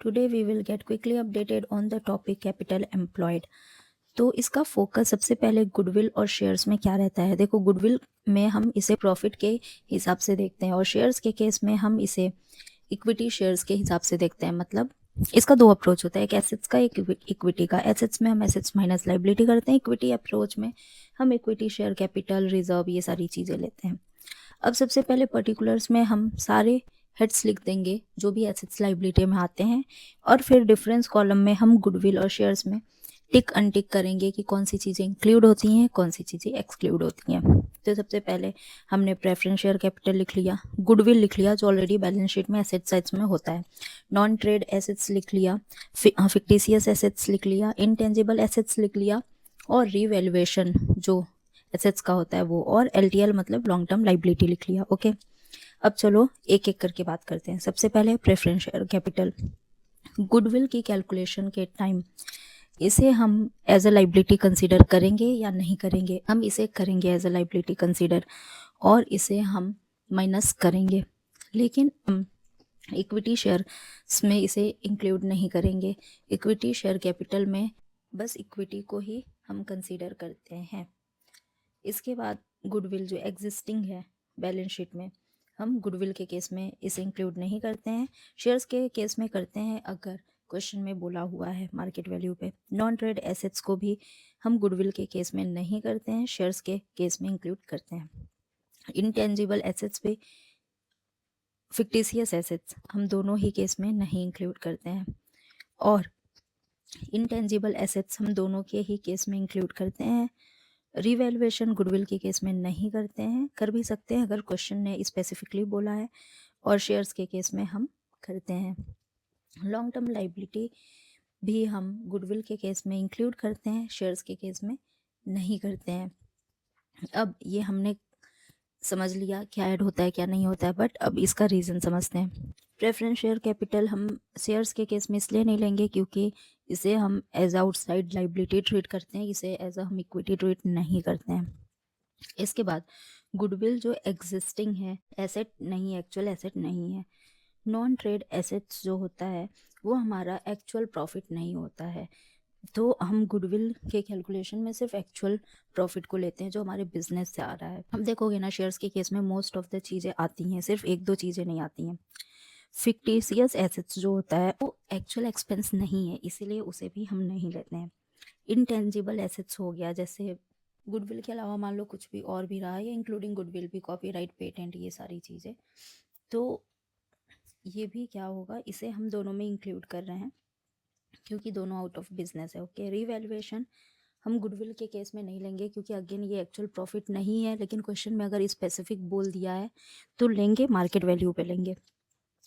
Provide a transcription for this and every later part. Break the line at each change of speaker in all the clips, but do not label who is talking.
Today we will get quickly updated on the topic capital employed. तो इसका focus सबसे पहले गुडविल और शेयर्स में क्या रहता है। देखो, गुडविल में हम इसे प्रॉफिट के हिसाब से देखते हैं और शेयर्स के केस में हम इसे इक्विटी शेयर्स के हिसाब से देखते हैं। मतलब इसका दो अप्रोच होता है, एक एसेट्स का, एक इक्विटी का। एसेट्स में हम एसेट्स माइनस लाइबिलिटी करते हैं, इक्विटी अप्रोच में हम इक्विटी, शेयर कैपिटल, रिजर्व, ये सारी चीज़ें लेते हैं। अब सबसे पहले पर्टिकुलर्स में हम सारे हेड्स लिख देंगे जो भी एसेट्स लाइबिलिटी में आते हैं, और फिर डिफरेंस कॉलम में हम गुडविल और शेयर्स में टिक अनटिक करेंगे कि कौन सी चीज़ें इंक्लूड होती हैं, कौन सी चीज़ें एक्सक्लूड होती हैं। तो सबसे पहले हमने प्रेफरेंस शेयर कैपिटल लिख लिया, गुडविल लिख लिया जो ऑलरेडी बैलेंस शीट में एसेट साइड्स में होता है, नॉन ट्रेड एसेट्स लिख लिया, फिक्टिशियस एसेट्स लिख लिया, इनटेंजिबल एसेट्स लिख लिया, और रीवैल्यूएशन जो एसेट्स का होता है वो, और एलटीएल मतलब लॉन्ग टर्म लाइबिलिटी लिख लिया। ओके, अब चलो एक एक करके बात करते हैं। सबसे पहले प्रेफरेंस शेयर कैपिटल। गुडविल की कैलकुलेशन के टाइम इसे हम एज अ लाइबिलिटी कंसीडर करेंगे या नहीं करेंगे? हम इसे करेंगे एज अ लाइबिलिटी कंसीडर, और इसे हम माइनस करेंगे, लेकिन हम इक्विटी शेयर्स में इसे इंक्लूड नहीं करेंगे। इक्विटी शेयर कैपिटल में बस इक्विटी को ही हम कंसीडर करते हैं। इसके बाद गुडविल जो एग्जिस्टिंग है बैलेंस शीट में, हम गुडविल के केस में इसे इंक्लूड नहीं करते हैं, शेयर्स के केस में करते हैं अगर क्वेश्चन में बोला हुआ है मार्केट वैल्यू पे। नॉन ट्रेड एसेट्स को भी हम गुडविल के केस में नहीं करते हैं, शेयर्स के केस में इंक्लूड करते हैं। इनटेंजिबल एसेट्स पे, फिक्टिशियस एसेट्स, हम दोनों ही केस में नहीं इंक्लूड करते हैं, और इनटेंजिबल एसेट्स हम दोनों के ही केस में इंक्लूड करते हैं। रिवैल्यूएशन गुडविल के केस में नहीं करते हैं, कर भी सकते हैं अगर क्वेश्चन ने स्पेसिफिकली बोला है, और शेयर्स के केस में हम करते हैं। लॉन्ग टर्म लाइबिलिटी भी हम गुडविल के केस में इंक्लूड करते हैं, शेयर्स के केस में नहीं करते हैं। अब ये हमने समझ लिया क्या ऐड होता है क्या नहीं होता है, बट अब इसका रीज़न समझते हैं। प्रेफरेंस शेयर कैपिटल हम शेयर्स के केस में इसलिए नहीं लेंगे क्योंकि इसे हम एज आउटसाइड लाइबिलिटी ट्रीट करते हैं, इसे एज हम इक्विटी ट्रीट नहीं करते हैं। इसके बाद गुडविल जो एग्जिस्टिंग है, एसेट नहीं, एक्चुअल एसेट नहीं है। नॉन ट्रेड एसेट्स जो होता है वो हमारा एक्चुअल प्रॉफिट नहीं होता है, तो हम गुडविल के कैलकुलेशन में सिर्फ एक्चुअल प्रॉफिट को लेते हैं जो हमारे बिजनेस से आ रहा है। हम देखोगे ना, शेयर्स के केस में मोस्ट ऑफ द चीज़ें आती हैं, सिर्फ एक दो चीज़ें नहीं आती हैं। फिक्टिशियस एसेट्स जो होता है वो एक्चुअल एक्सपेंस नहीं है, इसीलिए उसे भी हम नहीं लेते हैं। इनटेंजिबल एसेट्स हो गया, जैसे गुडविल के अलावा मान लो कुछ भी और भी रहा है, या इंक्लूडिंग गुडविल भी, कॉपीराइट, पेटेंट, ये सारी चीज़ें, तो ये भी क्या होगा, इसे हम दोनों में इंक्लूड कर रहे हैं क्योंकि दोनों आउट ऑफ बिजनेस है। ओके, रीवैल्यूएशन हम गुडविल के केस में नहीं लेंगे क्योंकि अगेन ये एक्चुअल प्रॉफिट नहीं है, लेकिन क्वेश्चन में अगर स्पेसिफिक बोल दिया है तो लेंगे, मार्केट वैल्यू पे लेंगे।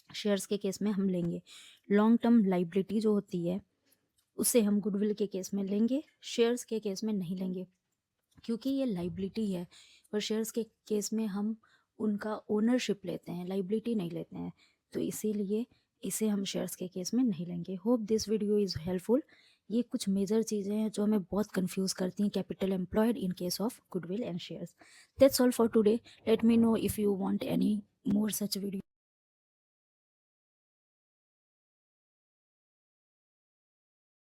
शेयर्स के केस में हम लेंगे। लॉन्ग टर्म लाइबिलिटी जो होती है उसे हम गुडविल के केस में लेंगे, शेयर्स के केस में नहीं लेंगे क्योंकि ये लाइबिलिटी है, और शेयर्स के केस में हम उनका ओनरशिप लेते हैं, लाइबिलिटी नहीं लेते हैं, तो इसीलिए इसे हम शेयर्स के केस में नहीं लेंगे। Hope this video is helpful. ये कुछ मेजर चीज़ें हैं जो हमें बहुत कंफ्यूज करती हैं capital employed in case of goodwill and shares. That's all for today. Let me know if you want any more such video.